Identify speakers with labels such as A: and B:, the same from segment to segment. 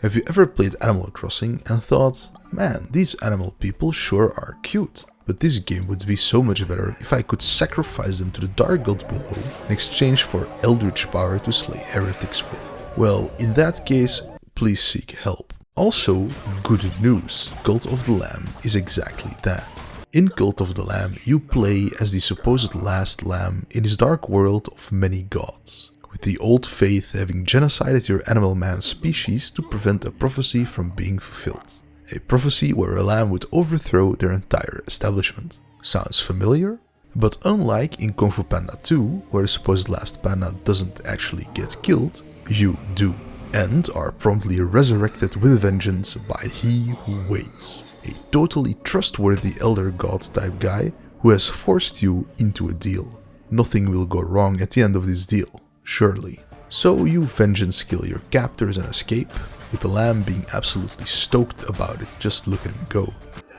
A: Have you ever played Animal Crossing and thought, man, these animal people sure are cute, but this game would be so much better if I could sacrifice them to the Dark God below in exchange for eldritch power to slay heretics with? Well, in that case, please seek help. Also, good news, Cult of the Lamb is exactly that. In Cult of the Lamb, you play as the supposed last lamb in this dark world of many gods, with the old faith having genocided your animal man species to prevent a prophecy from being fulfilled. A prophecy where a lamb would overthrow their entire establishment. Sounds familiar? But unlike in Kung Fu Panda 2, where the supposed last panda doesn't actually get killed, you do, and are promptly resurrected with vengeance by He Who Waits, a totally trustworthy elder god type guy who has forced you into a deal. Nothing will go wrong at the end of this deal, surely. So you vengeance kill your captors and escape, with the lamb being absolutely stoked about it. Just look at him go.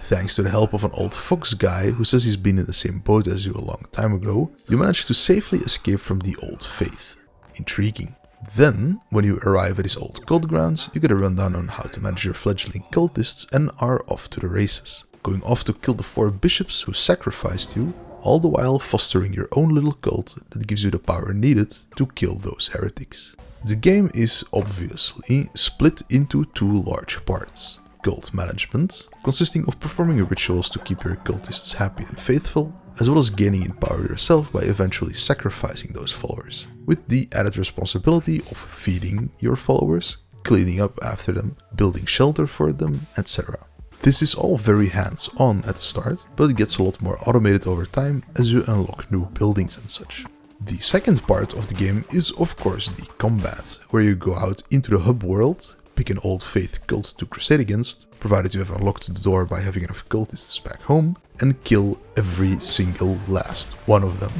A: Thanks to the help of an old fox guy who says he's been in the same boat as you a long time ago, you manage to safely escape from the old faith. Intriguing. Then, when you arrive at his old cult grounds, you get a rundown on how to manage your fledgling cultists and are off to the races. Going off to kill the 4 bishops who sacrificed you, all the while fostering your own little cult that gives you the power needed to kill those heretics. The game is obviously split into 2 large parts. Cult management, consisting of performing rituals to keep your cultists happy and faithful, as well as gaining in power yourself by eventually sacrificing those followers, with the added responsibility of feeding your followers, cleaning up after them, building shelter for them, etc. This is all very hands-on at the start, but it gets a lot more automated over time as you unlock new buildings and such. The second part of the game is of course the combat, where you go out into the hub world, pick an old faith cult to crusade against, provided you have unlocked the door by having enough cultists back home, and kill every single last one of them.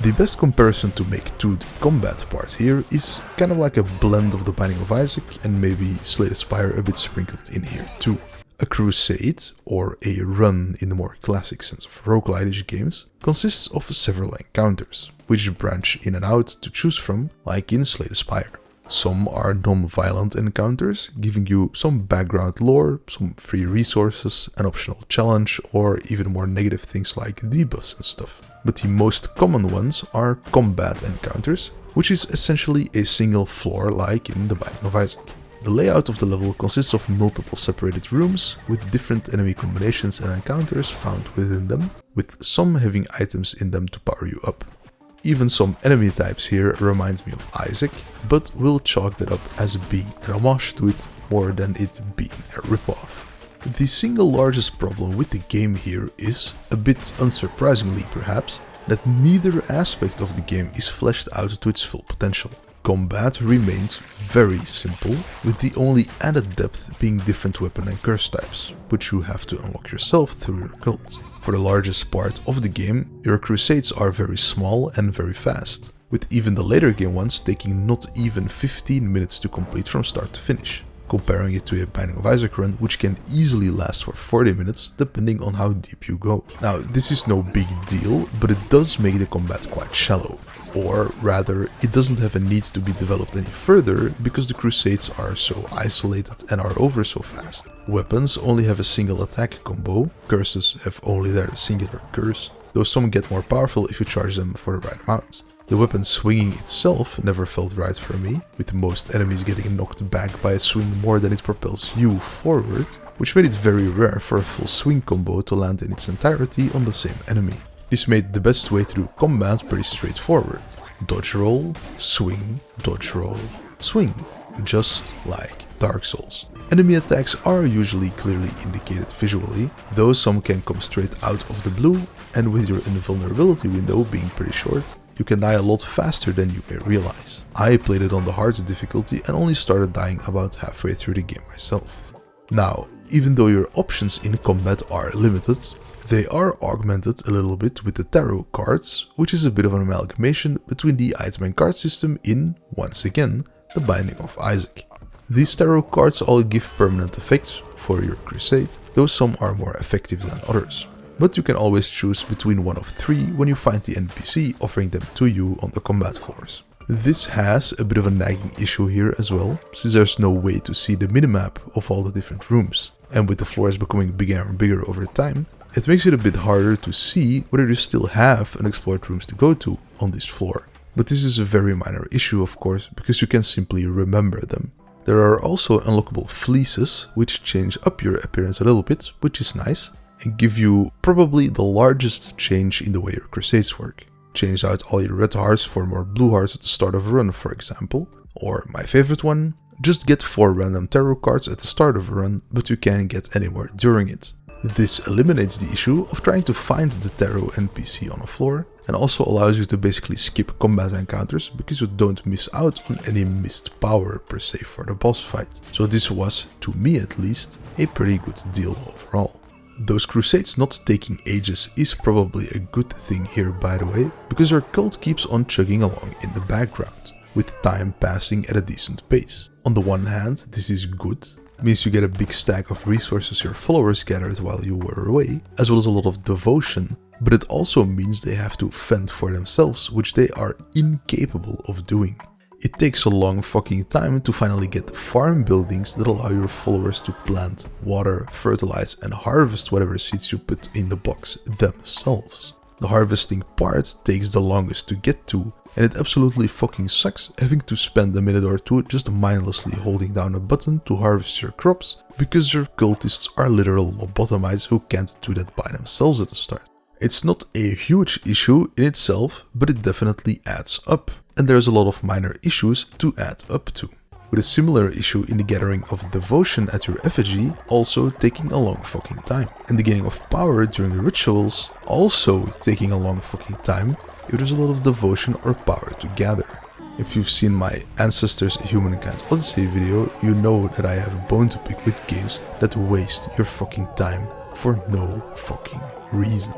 A: The best comparison to make to the combat part here is kind of like a blend of the Binding of Isaac and maybe Slay the Spire a bit sprinkled in here too. A crusade, or a run in the more classic sense of roguelite-ish games, consists of several encounters, which branch in and out to choose from, like in Slay the Spire. Some are non-violent encounters, giving you some background lore, some free resources, an optional challenge, or even more negative things like debuffs and stuff. But the most common ones are combat encounters, which is essentially a single floor like in the Binding of Isaac. The layout of the level consists of multiple separated rooms, with different enemy combinations and encounters found within them, with some having items in them to power you up. Even some enemy types here remind me of Isaac, but we'll chalk that up as being an homage to it more than it being a ripoff. The single largest problem with the game here is, a bit unsurprisingly perhaps, that neither aspect of the game is fleshed out to its full potential. Combat remains very simple, with the only added depth being different weapon and curse types, which you have to unlock yourself through your cult. For the largest part of the game, your crusades are very small and very fast, with even the later game ones taking not even 15 minutes to complete from start to finish, comparing it to a Binding of Isaac run which can easily last for 40 minutes depending on how deep you go. Now, this is no big deal, but it does make the combat quite shallow. Or rather, it doesn't have a need to be developed any further because the crusades are so isolated and are over so fast. Weapons only have a single attack combo, curses have only their singular curse, though some get more powerful if you charge them for the right amount. The weapon swinging itself never felt right for me, with most enemies getting knocked back by a swing more than it propels you forward, which made it very rare for a full swing combo to land in its entirety on the same enemy. This made the best way to do combat pretty straightforward. Dodge roll, swing, dodge roll, swing. Just like Dark Souls. Enemy attacks are usually clearly indicated visually, though some can come straight out of the blue, and with your invulnerability window being pretty short, you can die a lot faster than you may realize. I played it on the hard difficulty and only started dying about halfway through the game myself. Now, even though your options in combat are limited, they are augmented a little bit with the tarot cards, which is a bit of an amalgamation between the item and card system in, once again, the Binding of Isaac. These tarot cards all give permanent effects for your crusade, though some are more effective than others. But you can always choose between one of 3 when you find the NPC offering them to you on the combat floors. This has a bit of a nagging issue here as well, since there's no way to see the minimap of all the different rooms. And with the floors becoming bigger and bigger over time, it makes it a bit harder to see whether you still have unexplored rooms to go to on this floor. But this is a very minor issue, of course, because you can simply remember them. There are also unlockable fleeces, which change up your appearance a little bit, which is nice, and give you probably the largest change in the way your crusades work. Change out all your red hearts for more blue hearts at the start of a run, for example. Or my favorite one, just get 4 random tarot cards at the start of a run, but you can't get any more during it. This eliminates the issue of trying to find the tarot NPC on a floor, and also allows you to basically skip combat encounters because you don't miss out on any missed power per se for the boss fight. So this was, to me at least, a pretty good deal overall. Those crusades not taking ages is probably a good thing here, by the way, because your cult keeps on chugging along in the background, with time passing at a decent pace. On the one hand, this is good, means you get a big stack of resources your followers gathered while you were away, as well as a lot of devotion, but it also means they have to fend for themselves, which they are incapable of doing. It takes a long fucking time to finally get farm buildings that allow your followers to plant, water, fertilize and harvest whatever seeds you put in the box themselves. The harvesting part takes the longest to get to, and it absolutely fucking sucks having to spend a minute or two just mindlessly holding down a button to harvest your crops because your cultists are literal lobotomites who can't do that by themselves at the start. It's not a huge issue in itself, but it definitely adds up, and there's a lot of minor issues to add up to. With a similar issue in the gathering of devotion at your effigy also taking a long fucking time, and the gaining of power during rituals also taking a long fucking time if there's a lot of devotion or power to gather. If you've seen my Ancestors Humankind Odyssey video, you know that I have a bone to pick with games that waste your fucking time for no fucking reason.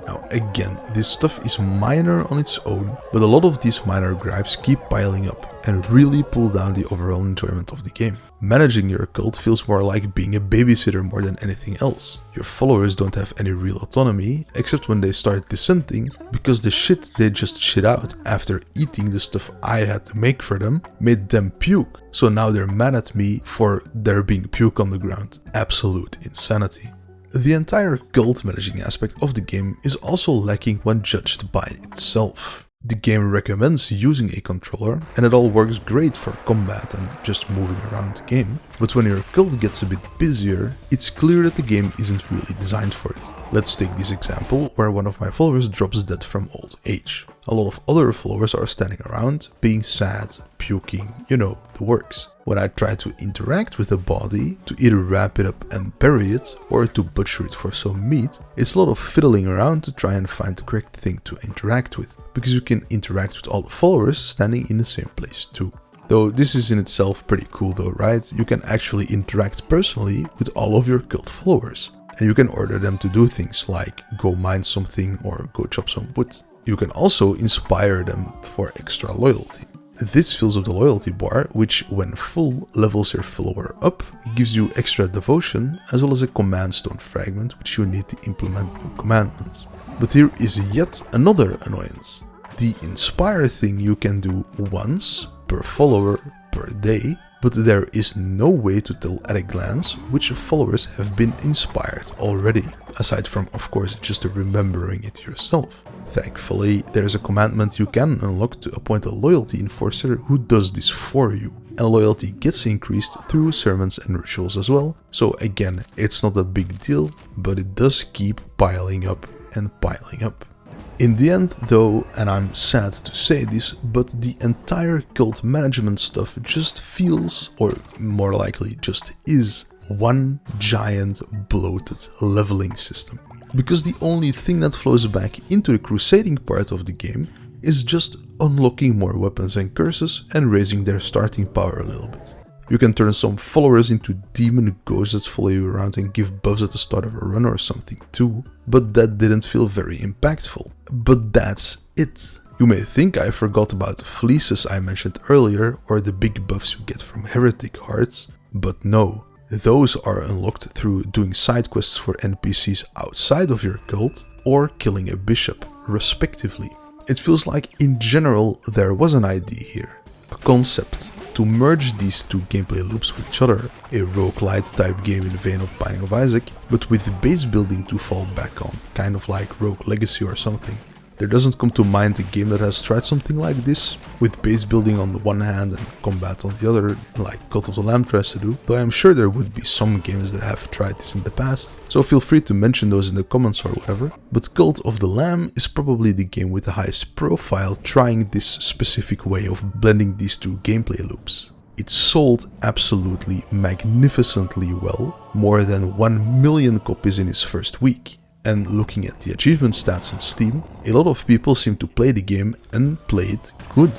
A: Now again, this stuff is minor on its own, but a lot of these minor gripes keep piling up and really pull down the overall enjoyment of the game. Managing your cult feels more like being a babysitter more than anything else. Your followers don't have any real autonomy, except when they start dissenting, because the shit they just shit out after eating the stuff I had to make for them made them puke, so now they're mad at me for there being puke on the ground. Absolute insanity. The entire cult managing aspect of the game is also lacking when judged by itself. The game recommends using a controller, and it all works great for combat and just moving around the game, but when your cult gets a bit busier, it's clear that the game isn't really designed for it. Let's take this example where one of my followers drops dead from old age. A lot of other followers are standing around, being sad, puking, you know, the works. When I try to interact with the body, to either wrap it up and bury it, or to butcher it for some meat, it's a lot of fiddling around to try and find the correct thing to interact with, because you can interact with all the followers standing in the same place too. Though this is in itself pretty cool though, right? You can actually interact personally with all of your cult followers, and you can order them to do things like go mine something or go chop some wood. You can also inspire them for extra loyalty. This fills up the loyalty bar, which when full levels your follower up, gives you extra devotion as well as a command stone fragment which you need to implement new commandments. But here is yet another annoyance. The inspire thing you can do once per follower per day, but there is no way to tell at a glance which followers have been inspired already, aside from of course just remembering it yourself. Thankfully, there is a commandment you can unlock to appoint a loyalty enforcer who does this for you, and loyalty gets increased through sermons and rituals as well, so again, it's not a big deal, but it does keep piling up and piling up. In the end though, and I'm sad to say this, but the entire cult management stuff just feels, or more likely just is, one giant bloated leveling system. Because the only thing that flows back into the crusading part of the game is just unlocking more weapons and curses and raising their starting power a little bit. You can turn some followers into demon ghosts that follow you around and give buffs at the start of a run or something too, but that didn't feel very impactful. But that's it. You may think I forgot about the fleeces I mentioned earlier or the big buffs you get from heretic hearts, but no. Those are unlocked through doing side quests for NPCs outside of your cult or killing a bishop, respectively. It feels like in general there was an idea here, a concept, to merge these two gameplay loops with each other, a roguelite type game in the vein of Binding of Isaac, but with base building to fall back on, kind of like Rogue Legacy or something. There doesn't come to mind a game that has tried something like this, with base building on the one hand and combat on the other, like Cult of the Lamb tries to do, though I'm sure there would be some games that have tried this in the past, so feel free to mention those in the comments or whatever. But Cult of the Lamb is probably the game with the highest profile trying this specific way of blending these two gameplay loops. It sold absolutely magnificently well, more than 1 million copies in its first week. And looking at the achievement stats on Steam, a lot of people seem to play the game and play it good.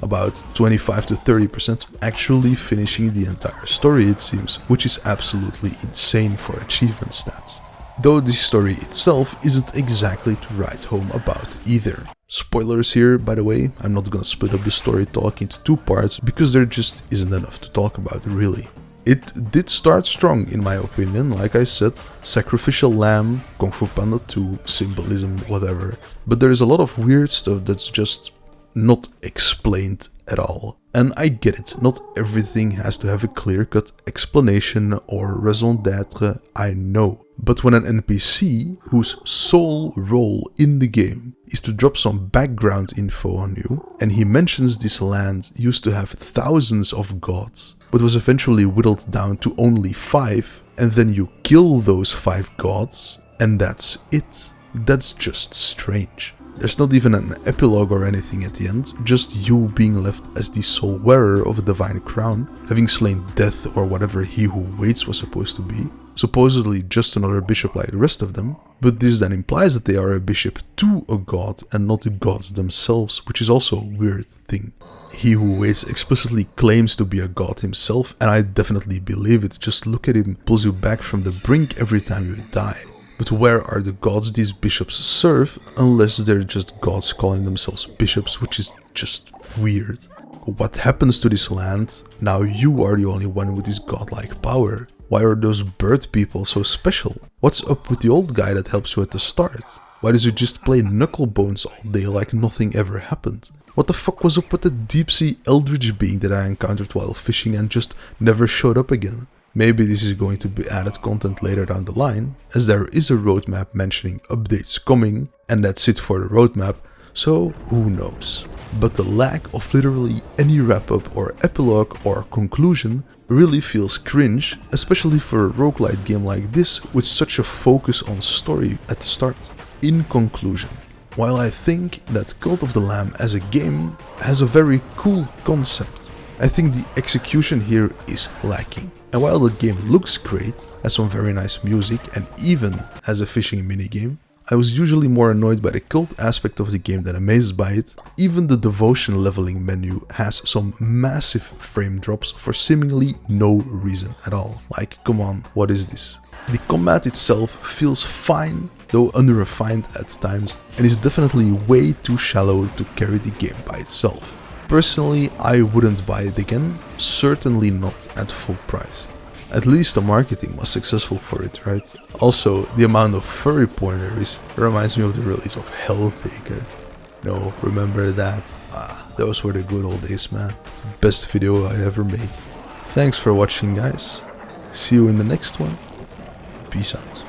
A: About 25 to 30% actually finishing the entire story, it seems, which is absolutely insane for achievement stats. Though the story itself isn't exactly to write home about either. Spoilers here, by the way, I'm not gonna split up the story talk into two parts because there just isn't enough to talk about really. It did start strong in my opinion, like I said, sacrificial lamb, Kung Fu Panda 2, symbolism, whatever. But there's a lot of weird stuff that's just not explained at all. And I get it, not everything has to have a clear-cut explanation or raison d'être, I know. But when an NPC, whose sole role in the game is to drop some background info on you, and he mentions this land used to have thousands of gods, but was eventually whittled down to only 5, and then you kill those 5 gods, and that's it. That's just strange. There's not even an epilogue or anything at the end, just you being left as the sole wearer of a divine crown, having slain death or whatever he who waits was supposed to be, supposedly just another bishop like the rest of them, but this then implies that they are a bishop to a god and not the gods themselves, which is also a weird thing. He who waits explicitly claims to be a god himself, and I definitely believe it. Just look at him, pulls you back from the brink every time you die. But where are the gods these bishops serve, unless they're just gods calling themselves bishops, which is just weird. What happens to this land? Now you are the only one with this godlike power. Why are those bird people so special? What's up with the old guy that helps you at the start? Why does he just play knucklebones all day like nothing ever happened? What the fuck was up with the deep sea eldritch being that I encountered while fishing and just never showed up again? Maybe this is going to be added content later down the line, as there is a roadmap mentioning updates coming, and that's it for the roadmap, so who knows. But the lack of literally any wrap-up or epilogue or conclusion really feels cringe, especially for a roguelite game like this with such a focus on story at the start. In conclusion, while I think that Cult of the Lamb as a game has a very cool concept, I think the execution here is lacking. And while the game looks great, has some very nice music and even has a fishing minigame, I was usually more annoyed by the cult aspect of the game than amazed by it. Even the devotion leveling menu has some massive frame drops for seemingly no reason at all. Like, come on, what is this? The combat itself feels fine, though under-refined at times, and is definitely way too shallow to carry the game by itself. Personally, I wouldn't buy it again, certainly not at full price. At least the marketing was successful for it, right? Also, the amount of furry porn there is reminds me of the release of Helltaker. No, remember that? Those were the good old days, man. Best video I ever made. Thanks for watching, guys. See you in the next one. Peace out.